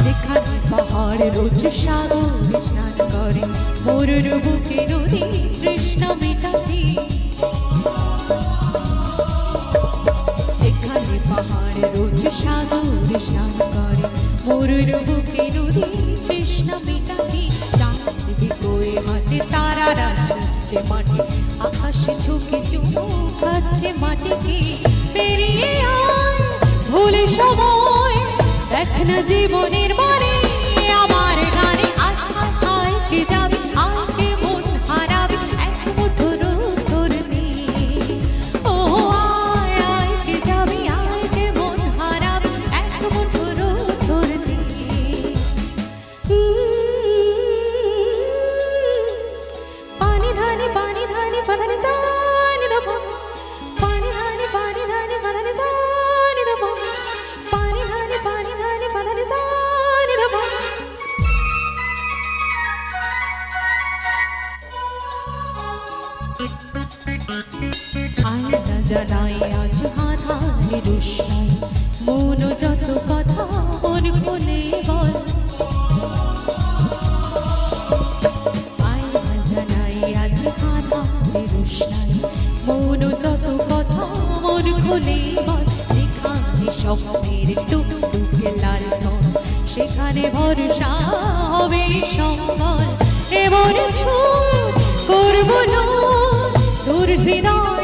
যেখানে পাহাড় রোজ সাগর স্নান করে, মরুর বুকে নদী তৃষ্ণা মেটাতে। যেখানে পাহাড় রোজ সাগর স্নান করে, মরুর বুকে নদী তৃষ্ণা মেটাতে। চাঁদ বিকোয়ে হাতে তারারা ছুটছে মাঠে, আকাশে ঝুঁকে চুমু খাচ্ছে মাটিকে। পেরিয়ে আয় ভুলে সময়, দেখ না জীবনের মানে আমার গানে। আয় আয় আয় কে যাবি, আয় কে মন হারাবি, এক মুঠো তোর দিয়ে। ও আয় আয় কে যাবি, আয় কে মন হারাবি, এক মুঠো তোর দিয়ে। পানি ধানে পাধানে সানি দেব, পানি ধানে পাধানে সানি দেব, পানি ধানে পাধানে সানি দেব। আয়না জানাই আজ হাধারে রোশনাই, মন যত কথা মন খুলে বল। আয়না জানাই আজ হাধারে রোশনাই, মন যত কথা মন খুলে বল। যেখানে স্বপ্নের টুকটুকে লাল টন, সেখানে ভরসা হবে সম্বল। এমন ছুঁ করব না তোর হৃদয়